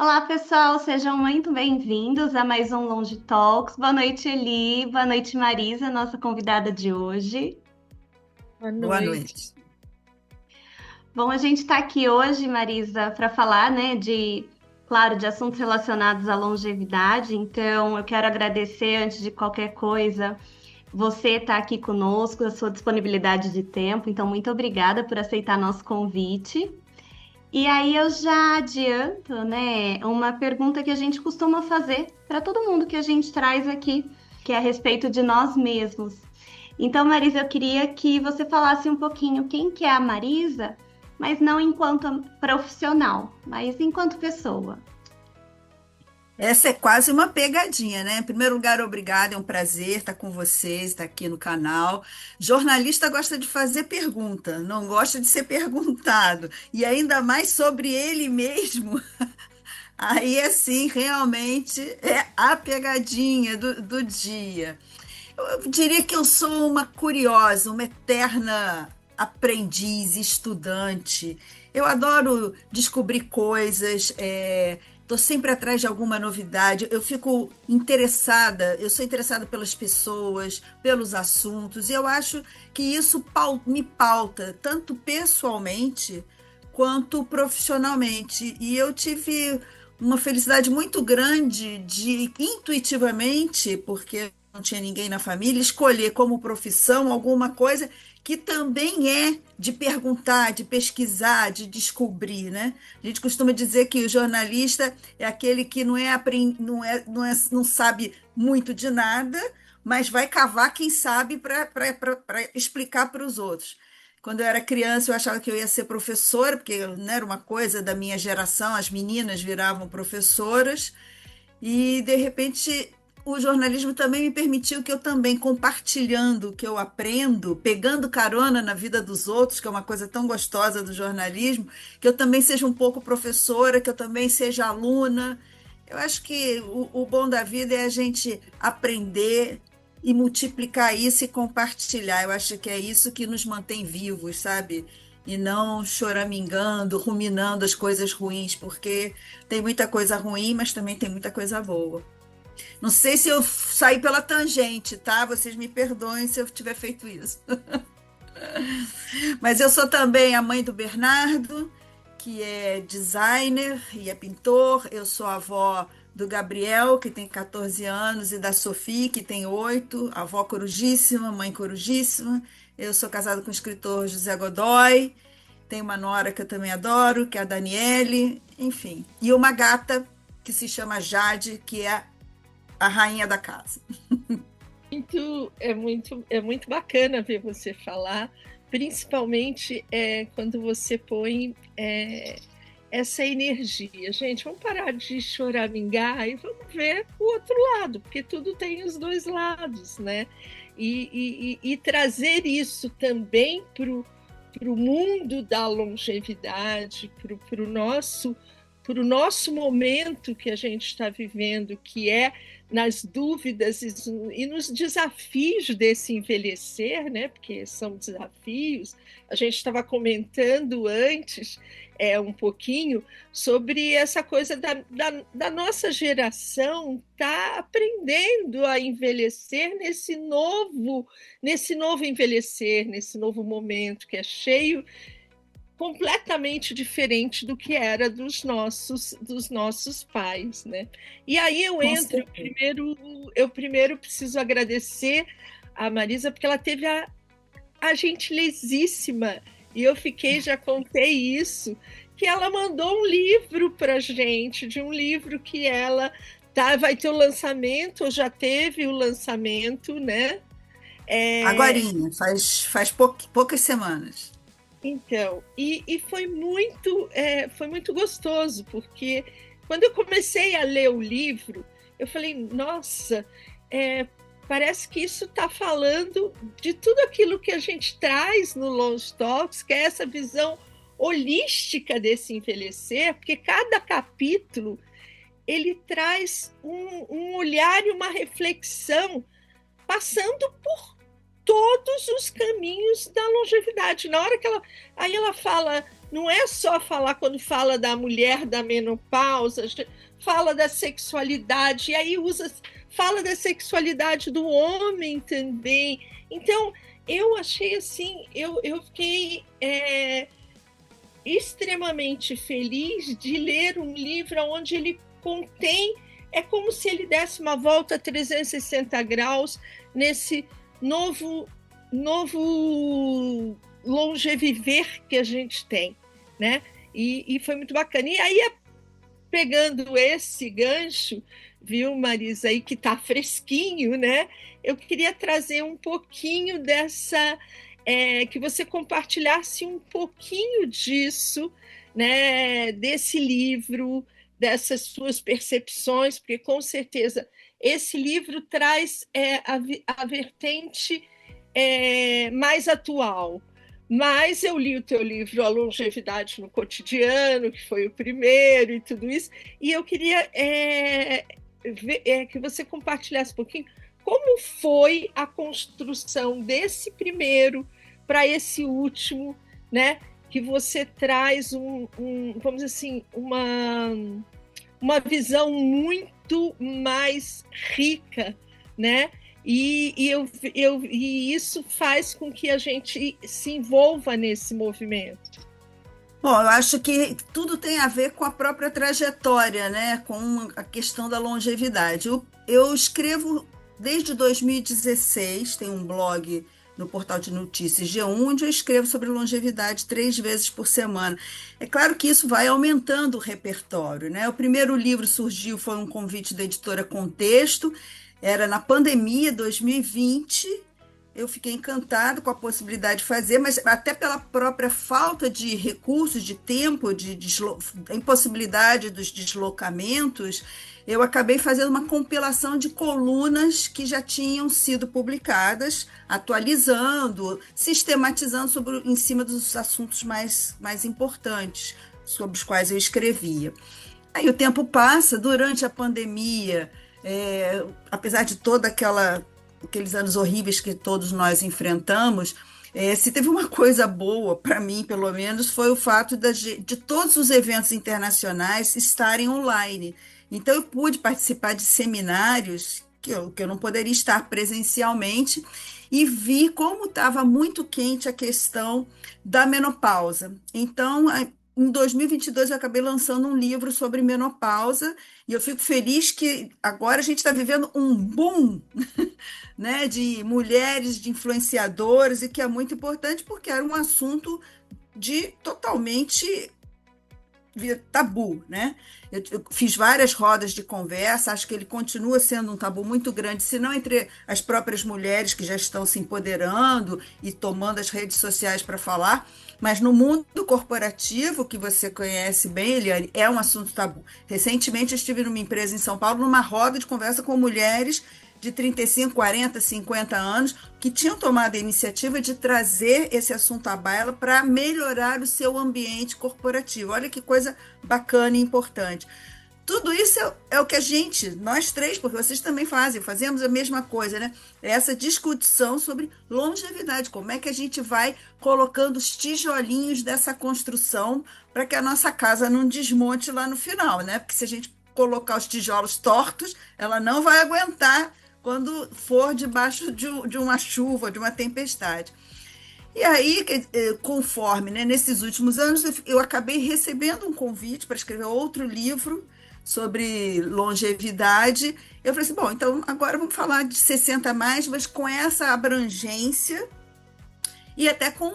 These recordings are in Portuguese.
Olá, pessoal, sejam muito bem-vindos a mais um Longe Talks. Boa noite, Eli. Boa noite, Marisa, nossa convidada de hoje. Boa Boa noite. noite. Bom, a gente está aqui hoje, Marisa, para falar, né, claro, de assuntos relacionados à longevidade. Então, eu quero agradecer, antes de qualquer coisa, você estar aqui conosco, a sua disponibilidade de tempo. Então, muito obrigada por aceitar nosso convite. E aí eu já adianto, né, uma pergunta que a gente costuma fazer para todo mundo que a gente traz aqui, que é a respeito de nós mesmos. Então, Marisa, eu queria que você falasse um pouquinho quem que é a Marisa, mas não enquanto profissional, mas enquanto pessoa. Essa é quase uma pegadinha, né? Em primeiro lugar, obrigada, é um prazer estar com vocês, estar aqui no canal. Jornalista gosta de fazer pergunta, não gosta de ser perguntado, e ainda mais sobre ele mesmo. Aí, assim, realmente é a pegadinha do dia. Eu diria que eu sou uma curiosa, uma eterna aprendiz, estudante. Eu adoro descobrir coisas, estou sempre atrás de alguma novidade. Eu fico interessada, eu sou interessada pelas pessoas, pelos assuntos, e eu acho que isso me pauta, tanto pessoalmente quanto profissionalmente. E eu tive uma felicidade muito grande de intuitivamente, porque não tinha ninguém na família, escolher como profissão alguma coisa que também é de perguntar, de pesquisar, de descobrir, né? A gente costuma dizer que o jornalista é aquele que não sabe muito de nada, mas vai cavar quem sabe para explicar para os outros. Quando eu era criança, eu achava que eu ia ser professora, porque não era uma coisa da minha geração, as meninas viravam professoras, e de repente o jornalismo também me permitiu que eu também, compartilhando o que eu aprendo, pegando carona na vida dos outros, que é uma coisa tão gostosa do jornalismo, que eu também seja um pouco professora, que eu também seja aluna. Eu acho que o bom da vida é a gente aprender e multiplicar isso e compartilhar. Eu acho que é isso que nos mantém vivos, sabe? E não choramingando, ruminando as coisas ruins, porque tem muita coisa ruim, mas também tem muita coisa boa. Não sei se eu saí pela tangente, tá? Vocês me perdoem se eu tiver feito isso. Mas eu sou também a mãe do Bernardo, que é designer e é pintor. Eu sou a avó do Gabriel, que tem 14 anos, e da Sofia, que tem 8. Avó corujíssima, mãe corujíssima. Eu sou casada com o escritor José Godoy. Tenho uma nora que eu também adoro, que é a Daniele. Enfim. E uma gata que se chama Jade, que é a rainha da casa. É muito bacana ver você falar, principalmente quando você põe essa energia. Gente, vamos parar de choramingar e vamos ver o outro lado, porque tudo tem os dois lados, né? E trazer isso também para o mundo da longevidade, para o nosso momento que a gente está vivendo, que é nas dúvidas e nos desafios desse envelhecer, né? Porque são desafios. A gente estava comentando antes um pouquinho sobre essa coisa da nossa geração tá aprendendo a envelhecer nesse novo envelhecer, nesse novo momento que é cheio completamente diferente do que era dos nossos pais, né? E aí eu Com entro, certeza. eu primeiro preciso agradecer a Marisa, porque ela teve a gentilezíssima, e eu fiquei, já contei isso, que ela mandou um livro para gente, de um livro que ela vai ter o lançamento, ou já teve o lançamento, né? É, Agorinha, faz poucas semanas. Então, e foi muito gostoso, porque quando eu comecei a ler o livro, eu falei, nossa, é, parece que isso está falando de tudo aquilo que a gente traz no Long Talks, que é essa visão holística desse envelhecer, porque cada capítulo ele traz um olhar e uma reflexão passando todos os caminhos da longevidade. Na hora que aí ela fala não é só falar quando fala da mulher da menopausa, fala da sexualidade, e aí fala da sexualidade do homem também. Então, eu achei assim, eu fiquei extremamente feliz de ler um livro onde ele contém, é como se ele desse uma volta a 360 graus nesse novo longeviver que a gente tem, né? E foi muito bacana. E aí, pegando esse gancho, viu, Marisa, aí que está fresquinho, né? Eu queria trazer um pouquinho dessa, que você compartilhasse um pouquinho disso, né? Desse livro, dessas suas percepções, porque com certeza esse livro traz a vertente mais atual. Mas eu li o teu livro A Longevidade no Cotidiano, que foi o primeiro e tudo isso, e eu queria que você compartilhasse um pouquinho como foi a construção desse primeiro para esse último, né? Que você traz vamos dizer assim, uma visão muito mais rica, né? E isso faz com que a gente se envolva nesse movimento. Bom, eu acho que tudo tem a ver com a própria trajetória, né? Com a questão da longevidade. Eu escrevo desde 2016, tem um blog no portal de notícias G1, onde eu escrevo sobre longevidade 3 vezes por semana. É claro que isso vai aumentando o repertório, né? O primeiro livro surgiu, foi um convite da editora Contexto, era na pandemia, 2020, eu fiquei encantado com a possibilidade de fazer, mas até pela própria falta de recursos, de tempo, a impossibilidade dos deslocamentos, eu acabei fazendo uma compilação de colunas que já tinham sido publicadas, atualizando, sistematizando em cima dos assuntos mais importantes, sobre os quais eu escrevia. Aí o tempo passa, durante a pandemia, apesar de aqueles anos horríveis que todos nós enfrentamos, se teve uma coisa boa, para mim, pelo menos, foi o fato de todos os eventos internacionais estarem online. Então, eu pude participar de seminários que eu não poderia estar presencialmente e vi como estava muito quente a questão da menopausa. Então, em 2022, eu acabei lançando um livro sobre menopausa e eu fico feliz que agora a gente está vivendo um boom, né, de mulheres, de influenciadoras, e que é muito importante porque era um assunto totalmente tabu, né? Eu fiz várias rodas de conversa, acho que ele continua sendo um tabu muito grande, se não entre as próprias mulheres que já estão se empoderando e tomando as redes sociais para falar, mas no mundo corporativo, que você conhece bem, Eliane, é um assunto tabu. Recentemente eu estive numa empresa em São Paulo, numa roda de conversa com mulheres de 35, 40, 50 anos, que tinham tomado a iniciativa de trazer esse assunto à baila para melhorar o seu ambiente corporativo. Olha que coisa bacana e importante. Tudo isso é o que nós três, porque vocês também fazemos a mesma coisa, né? Essa discussão sobre longevidade, como é que a gente vai colocando os tijolinhos dessa construção para que a nossa casa não desmonte lá no final, né? Porque se a gente colocar os tijolos tortos, ela não vai aguentar quando for debaixo de uma chuva, de uma tempestade. E aí, conforme, né, nesses últimos anos, eu acabei recebendo um convite para escrever outro livro sobre longevidade. Eu falei assim, bom, então agora vamos falar de 60 mais, mas com essa abrangência e até com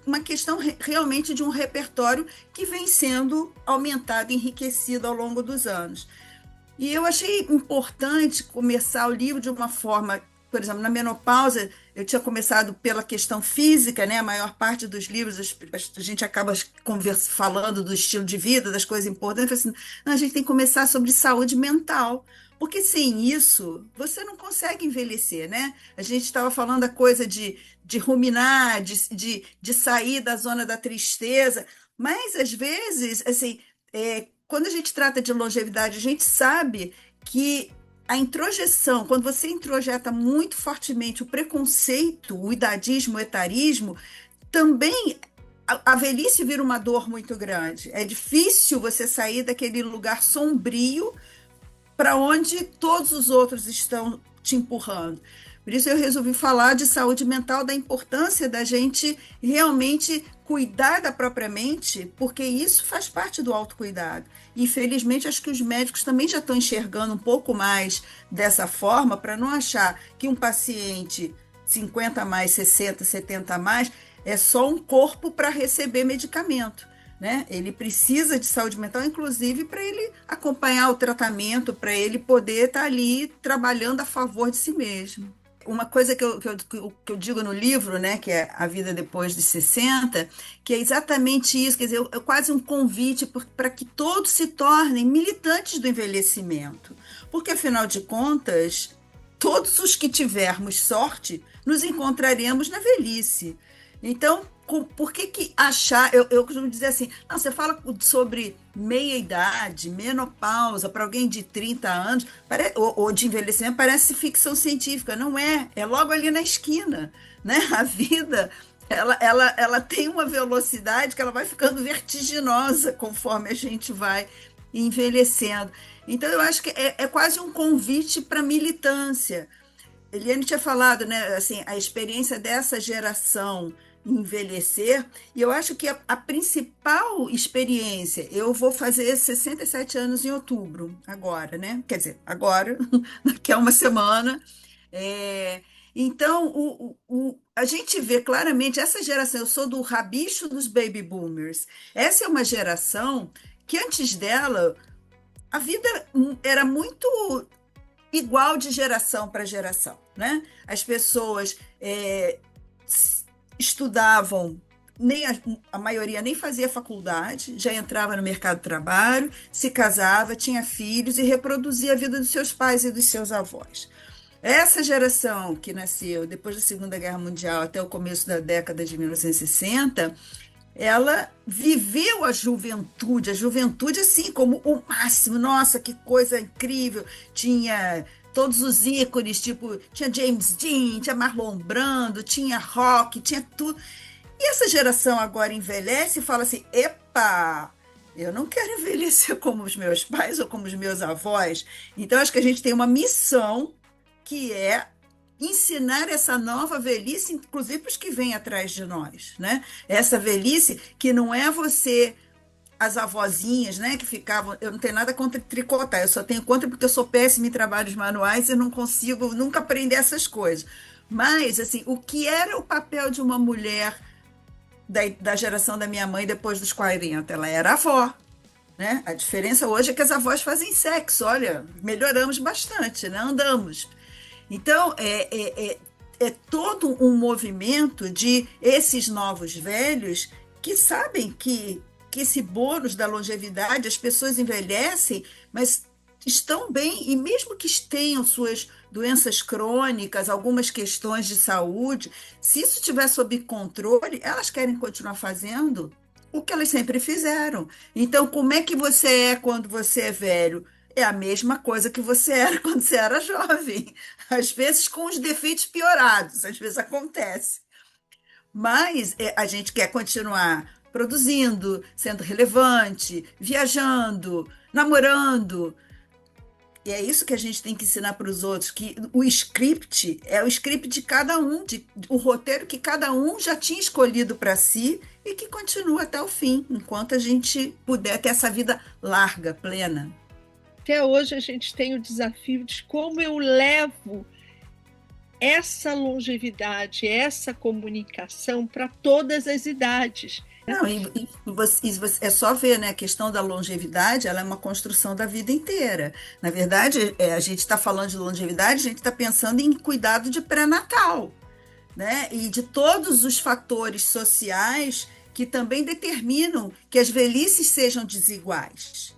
uma questão realmente de um repertório que vem sendo aumentado, enriquecido ao longo dos anos. E eu achei importante começar o livro de uma forma, por exemplo, na menopausa, eu tinha começado pela questão física, né? A maior parte dos livros, a gente acaba falando do estilo de vida, das coisas importantes. Eu falei assim, não, a gente tem que começar sobre saúde mental, porque sem isso, você não consegue envelhecer, né? A gente estava falando a coisa de ruminar, de sair da zona da tristeza, mas às vezes, assim, quando a gente trata de longevidade, a gente sabe que a introjeção, quando você introjeta muito fortemente o preconceito, o idadismo, o etarismo, também a velhice vira uma dor muito grande. É difícil você sair daquele lugar sombrio para onde todos os outros estão te empurrando. Por isso eu resolvi falar de saúde mental, da importância da gente realmente cuidar da própria mente, porque isso faz parte do autocuidado. E, infelizmente, acho que os médicos também já estão enxergando um pouco mais dessa forma, para não achar que um paciente 50 a mais, 60, 70 a mais, é só um corpo para receber medicamento, né? Ele precisa de saúde mental, inclusive, para ele acompanhar o tratamento, para ele poder estar ali trabalhando a favor de si mesmo. Uma coisa que eu digo no livro, né, que é A Vida Depois dos 60, que é exatamente isso, quer dizer, é quase um convite para que todos se tornem militantes do envelhecimento. Porque, afinal de contas, todos os que tivermos sorte, nos encontraremos na velhice. Então, por que achar... Eu costumo dizer assim, não, você fala sobre meia-idade, menopausa, para alguém de 30 anos, ou de envelhecimento, parece ficção científica. Não é, é logo ali na esquina, né? A vida, ela tem uma velocidade que ela vai ficando vertiginosa conforme a gente vai envelhecendo. Então, eu acho que é quase um convite para militância. Eliane tinha falado, né, assim, a experiência dessa geração envelhecer, e eu acho que a principal experiência, eu vou fazer 67 anos em outubro, agora, né? Quer dizer, agora, daqui a uma semana. Então, a gente vê claramente essa geração, eu sou do rabicho dos baby boomers, essa é uma geração que antes dela, a vida era muito igual de geração para geração, né? As pessoas estudavam, nem a maioria nem fazia faculdade, já entrava no mercado de trabalho, se casava, tinha filhos e reproduzia a vida dos seus pais e dos seus avós. Essa geração que nasceu depois da Segunda Guerra Mundial até o começo da década de 1960, ela viveu a juventude assim como o máximo. Nossa, que coisa incrível! Tinha todos os ícones, tipo, tinha James Dean, tinha Marlon Brando, tinha rock, tinha tudo. E essa geração agora envelhece e fala assim, epa, eu não quero envelhecer como os meus pais ou como os meus avós. Então, acho que a gente tem uma missão que é ensinar essa nova velhice, inclusive para os que vêm atrás de nós, né? Essa velhice que não é você, as avózinhas, né, que ficavam... Eu não tenho nada contra tricotar, eu só tenho contra porque eu sou péssima em trabalhos manuais e não consigo nunca aprender essas coisas. Mas, assim, o que era o papel de uma mulher da geração da minha mãe depois dos 40? Ela era avó, né? A diferença hoje é que as avós fazem sexo, olha, melhoramos bastante, né? Andamos. Então, é todo um movimento de esses novos velhos que sabem que esse bônus da longevidade, as pessoas envelhecem, mas estão bem, e mesmo que tenham suas doenças crônicas, algumas questões de saúde, se isso estiver sob controle, elas querem continuar fazendo o que elas sempre fizeram. Então, como é que você é quando você é velho? É a mesma coisa que você era quando você era jovem. Às vezes com os defeitos piorados, às vezes acontece. Mas a gente quer continuar produzindo, sendo relevante, viajando, namorando. E é isso que a gente tem que ensinar para os outros, que o script é o script de cada um, o roteiro que cada um já tinha escolhido para si e que continua até o fim, enquanto a gente puder ter essa vida larga, plena. Até hoje a gente tem o desafio de como eu levo essa longevidade, essa comunicação para todas as idades. Não, é só ver, né? A questão da longevidade, ela é uma construção da vida inteira. Na verdade, a gente está falando de longevidade, a gente está pensando em cuidado de pré-natal, né? E de todos os fatores sociais que também determinam que as velhices sejam desiguais.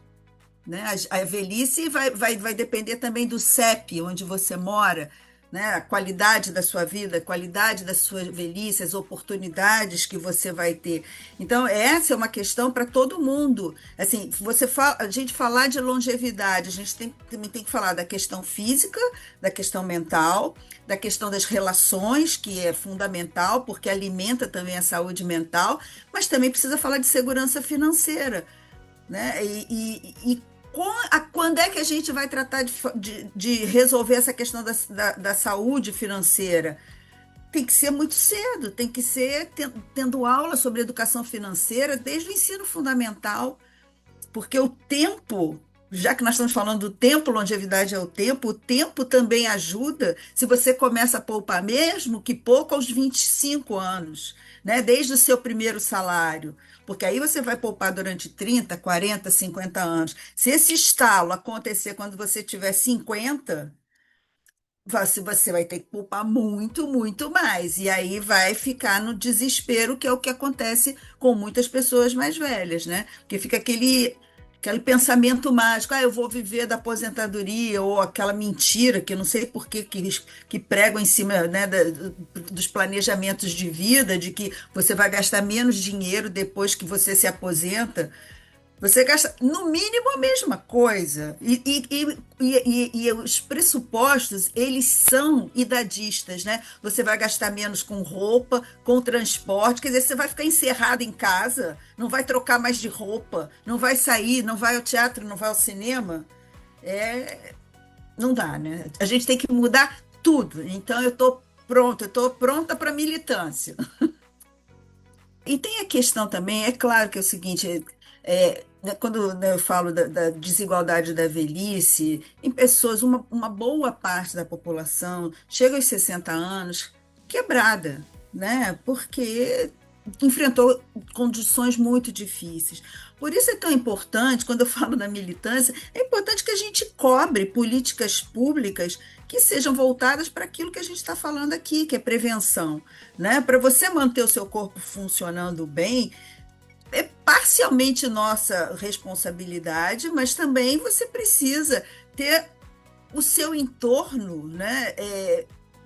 Né? A velhice vai depender também do CEP, onde você mora. né? A qualidade da sua vida, a qualidade da sua velhice, as oportunidades que você vai ter. Então, essa é uma questão para todo mundo. Assim, a gente falar de longevidade, a gente também tem que falar da questão física, da questão mental, da questão das relações, que é fundamental, porque alimenta também a saúde mental, mas também precisa falar de segurança financeira, né? Quando é que a gente vai tratar de resolver essa questão da saúde financeira? Tem que ser muito cedo, tem que ser tendo aula sobre educação financeira desde o ensino fundamental, porque o tempo, já que nós estamos falando do tempo, longevidade é o tempo também ajuda se você começa a poupar, mesmo que pouco aos 25 anos, né? Desde o seu primeiro salário, porque aí você vai poupar durante 30, 40, 50 anos. Se esse estalo acontecer quando você tiver 50, você vai ter que poupar muito, muito mais. E aí vai ficar no desespero, que é o que acontece com muitas pessoas mais velhas, né? Porque fica aquele pensamento mágico, eu vou viver da aposentadoria, ou aquela mentira, que eu não sei por que pregam em cima, né, dos planejamentos de vida, de que você vai gastar menos dinheiro depois que você se aposenta. Você gasta, no mínimo, a mesma coisa. E os pressupostos, eles são idadistas, né? Você vai gastar menos com roupa, com transporte, quer dizer, você vai ficar encerrado em casa, não vai trocar mais de roupa, não vai sair, não vai ao teatro, não vai ao cinema. É, não dá, né? A gente tem que mudar tudo. Então, eu estou pronta para militância. E tem a questão também, é claro que é o seguinte, né, quando, né, eu falo da desigualdade da velhice, em pessoas, uma boa parte da população chega aos 60 anos quebrada, né? Porque enfrentou condições muito difíceis. Por isso é tão importante, quando eu falo da militância, é importante que a gente cobre políticas públicas que sejam voltadas para aquilo que a gente está falando aqui, que é prevenção, né? Para você manter o seu corpo funcionando bem, é parcialmente nossa responsabilidade, mas também você precisa ter o seu entorno, né,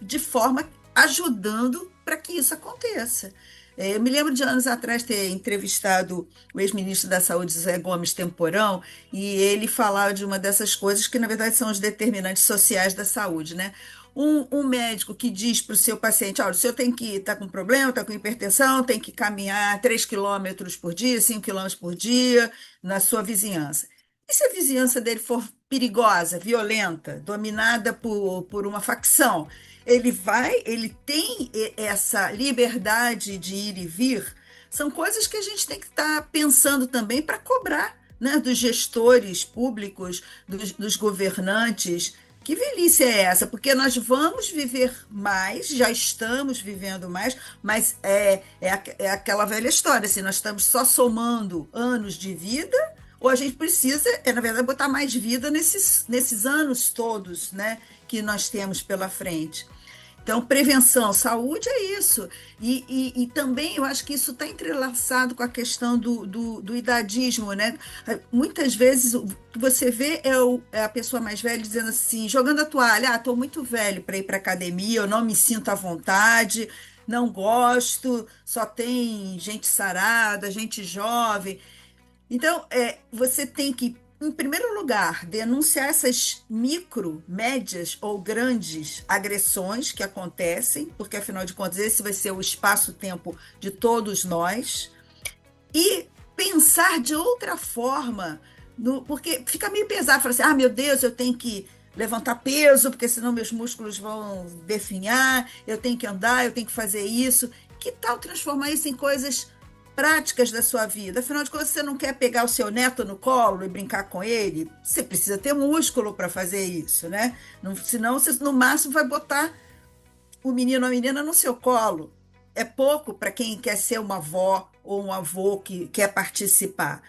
de forma ajudando para que isso aconteça. Eu me lembro de anos atrás ter entrevistado o ex-ministro da Saúde, José Gomes Temporão, e ele falava de uma dessas coisas que, na verdade, são os determinantes sociais da saúde, né? Um médico que diz para o seu paciente: olha, o senhor tem que estar com problema, está com hipertensão, tem que caminhar 3 quilômetros por dia, 5 quilômetros por dia na sua vizinhança. E se a vizinhança dele for perigosa, violenta, dominada por uma facção? Ele tem essa liberdade de ir e vir. São coisas que a gente tem que estar pensando também para cobrar, né, dos gestores públicos, dos governantes. Que velhice é essa? Porque nós vamos viver mais, já estamos vivendo mais, mas é aquela velha história, assim, nós estamos só somando anos de vida, ou a gente precisa, na verdade, botar mais vida nesses anos todos, né, que nós temos pela frente. Então, prevenção, saúde é isso. E também eu acho que isso está entrelaçado com a questão do idadismo, né? Muitas vezes o que você vê é a pessoa mais velha dizendo assim, jogando a toalha: estou muito velho para ir para academia, eu não me sinto à vontade, não gosto, só tem gente sarada, gente jovem. Então, você tem que, em primeiro lugar, denunciar essas micro, médias ou grandes agressões que acontecem, porque, afinal de contas, esse vai ser o espaço-tempo de todos nós, e pensar de outra forma, porque fica meio pesado, falar assim: meu Deus, eu tenho que levantar peso, porque senão meus músculos vão definhar, eu tenho que andar, eu tenho que fazer isso. Que tal transformar isso em coisas práticas da sua vida? Afinal de contas, você não quer pegar o seu neto no colo e brincar com ele? Você precisa ter músculo para fazer isso, né? Senão, você no máximo vai botar o menino ou a menina no seu colo. É pouco para quem quer ser uma avó ou um avô que quer participar.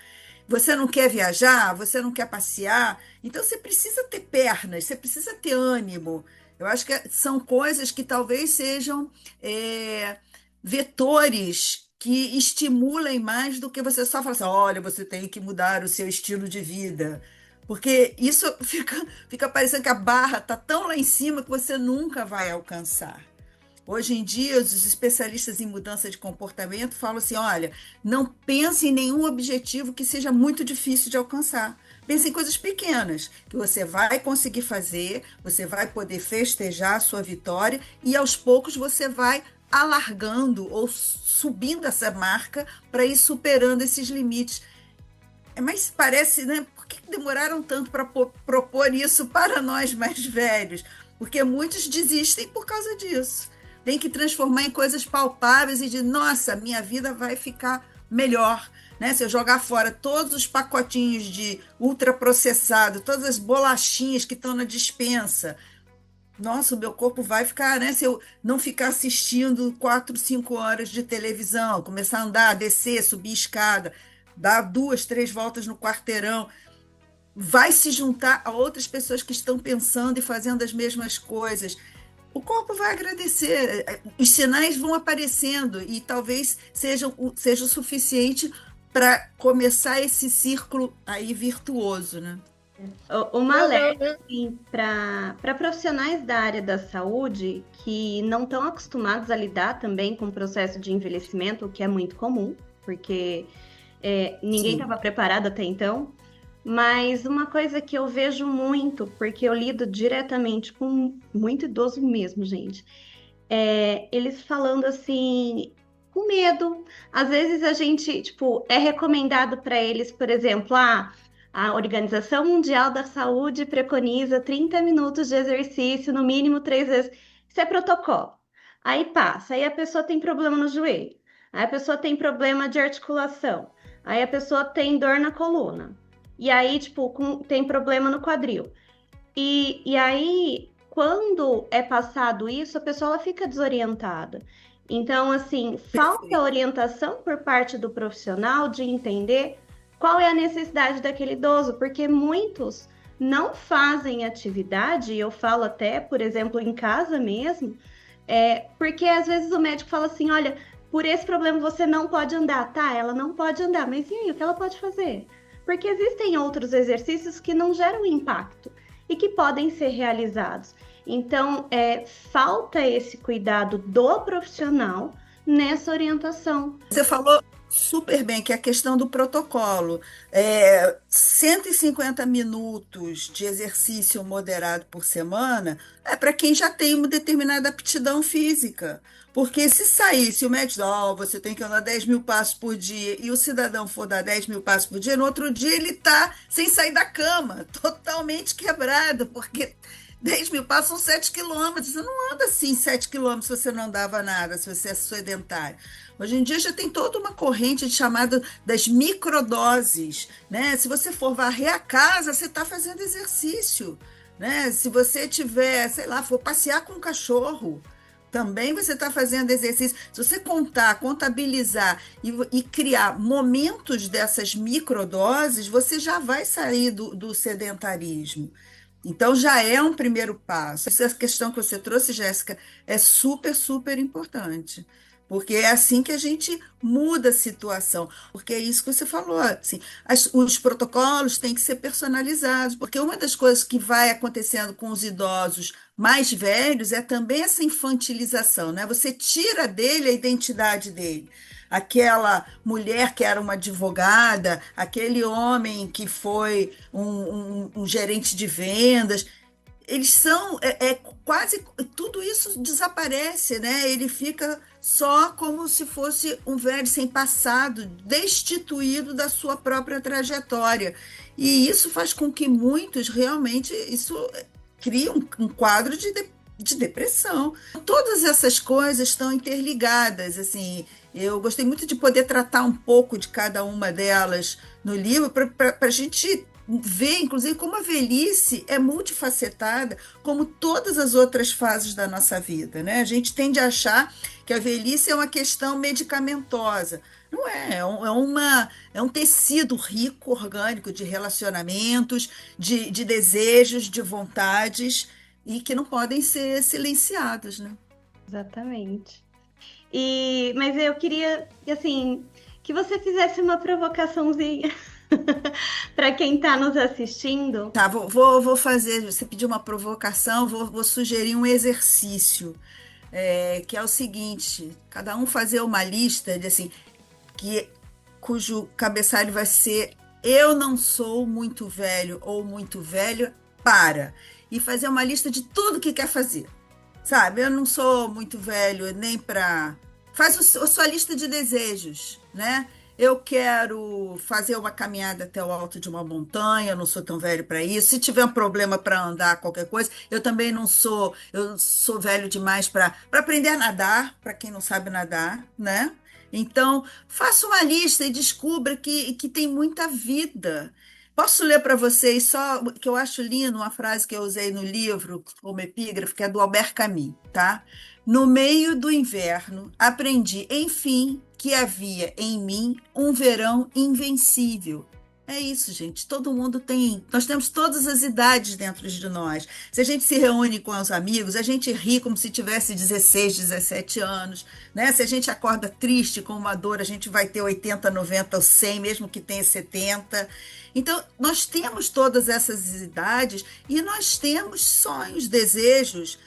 Você não quer viajar, você não quer passear, então você precisa ter pernas, você precisa ter ânimo. Eu acho que são coisas que talvez sejam vetores que estimulem mais do que você só falar assim: olha, você tem que mudar o seu estilo de vida. Porque isso fica parecendo que a barra está tão lá em cima que você nunca vai alcançar. Hoje em dia, os especialistas em mudança de comportamento falam assim: olha, não pense em nenhum objetivo que seja muito difícil de alcançar. Pense em coisas pequenas, que você vai conseguir fazer, você vai poder festejar a sua vitória e aos poucos você vai alargando ou subindo essa marca para ir superando esses limites. Mas parece, né? Por que demoraram tanto para propor isso para nós mais velhos? Porque muitos desistem por causa disso. Tem que transformar em coisas palpáveis e de, nossa, minha vida vai ficar melhor. Né? Se eu jogar fora todos os pacotinhos de ultraprocessado, todas as bolachinhas que estão na despensa, nossa, o meu corpo vai ficar, né? Se eu não ficar assistindo 4, 5 horas de televisão, começar a andar, descer, subir escada, dar 2, 3 voltas no quarteirão, vai se juntar a outras pessoas que estão pensando e fazendo as mesmas coisas. O corpo vai agradecer, os sinais vão aparecendo e talvez seja o suficiente para começar esse círculo aí virtuoso, né? Uma alerta assim, para profissionais da área da saúde que não estão acostumados a lidar também com o processo de envelhecimento, o que é muito comum, porque ninguém estava preparado até então. Mas uma coisa que eu vejo muito, porque eu lido diretamente com muito idoso mesmo, gente, eles falando assim, com medo. Às vezes a gente, tipo, é recomendado para eles, por exemplo, a Organização Mundial da Saúde preconiza 30 minutos de exercício, no mínimo 3 vezes. Isso é protocolo. Aí passa, aí a pessoa tem problema no joelho, aí a pessoa tem problema de articulação, aí a pessoa tem dor na coluna. E aí, tipo, tem problema no quadril. E aí, quando é passado isso, a pessoa ela fica desorientada. Então, assim, falta orientação por parte do profissional de entender qual é a necessidade daquele idoso, porque muitos não fazem atividade, eu falo até, por exemplo, em casa mesmo, porque às vezes o médico fala assim, olha, por esse problema você não pode andar, tá? Ela não pode andar, mas e aí, o que ela pode fazer? Porque existem outros exercícios que não geram impacto e que podem ser realizados. Então, falta esse cuidado do profissional nessa orientação. Você falou super bem que é a questão do protocolo. 150 minutos de exercício moderado por semana é para quem já tem uma determinada aptidão física. Porque se o médico diz, você tem que andar 10 mil passos por dia, e o cidadão for dar 10 mil passos por dia, no outro dia ele está sem sair da cama, totalmente quebrado, porque 10 mil passos são 7 quilômetros. Você não anda assim 7 quilômetros se você não andava nada, se você é sedentário. Hoje em dia já tem toda uma corrente chamada das microdoses, né? Se você for varrer a casa, você está fazendo exercício, né? Se você tiver, sei lá, for passear com um cachorro, também você está fazendo exercício. Se você contabilizar e criar momentos dessas microdoses, você já vai sair do sedentarismo. Então, já é um primeiro passo. Essa questão que você trouxe, Jéssica, é super, super importante. Porque é assim que a gente muda a situação. Porque é isso que você falou. Assim, os protocolos têm que ser personalizados. Porque uma das coisas que vai acontecendo com os idosos mais velhos é também essa infantilização, né? Você tira dele a identidade dele. Aquela mulher que era uma advogada, aquele homem que foi um gerente de vendas, eles são quase tudo isso desaparece, né? Ele fica só como se fosse um velho sem passado, destituído da sua própria trajetória. E isso faz com que muitos realmente isso crie um quadro de depressão. Todas essas coisas estão interligadas, assim. Eu gostei muito de poder tratar um pouco de cada uma delas no livro para a gente ver, inclusive, como a velhice é multifacetada, como todas as outras fases da nossa vida, né? A gente tende a achar que a velhice é uma questão medicamentosa. Não é, é um tecido rico, orgânico, de relacionamentos, de desejos, de vontades, e que não podem ser silenciados, né? Exatamente. Mas eu queria, assim, que você fizesse uma provocaçãozinha para quem está nos assistindo. Tá, vou fazer. Você pediu uma provocação, vou sugerir um exercício, que é o seguinte: cada um fazer uma lista de assim, que, cujo cabeçalho vai ser eu não sou muito velho ou muito velho para. E fazer uma lista de tudo que quer fazer. Sabe, eu não sou muito velho nem para. Faz a sua lista de desejos, né? Eu quero fazer uma caminhada até o alto de uma montanha, eu não sou tão velho para isso. Se tiver um problema para andar, qualquer coisa, eu também não sou, eu sou velho demais para aprender a nadar, para quem não sabe nadar, né? Então, faça uma lista e descubra que tem muita vida. Posso ler para vocês só que eu acho lindo uma frase que eu usei no livro, como epígrafe, que é do Albert Camus, tá? No meio do inverno, aprendi, enfim, que havia em mim um verão invencível. É isso, gente. Todo mundo tem. Nós temos todas as idades dentro de nós. Se a gente se reúne com os amigos, a gente ri como se tivesse 16, 17 anos, né? Se a gente acorda triste com uma dor, a gente vai ter 80, 90 ou 100, mesmo que tenha 70. Então, nós temos todas essas idades e nós temos sonhos, desejos,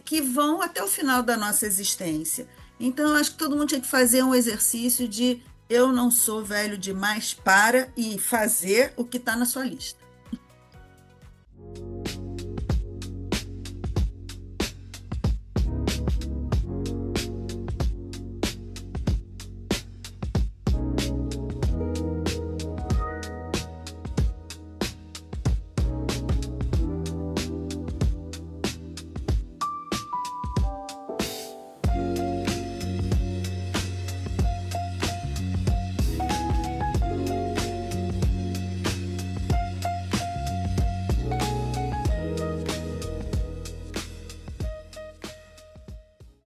que vão até o final da nossa existência. Então, eu acho que todo mundo tinha que fazer um exercício de eu não sou velho demais para e fazer o que está na sua lista.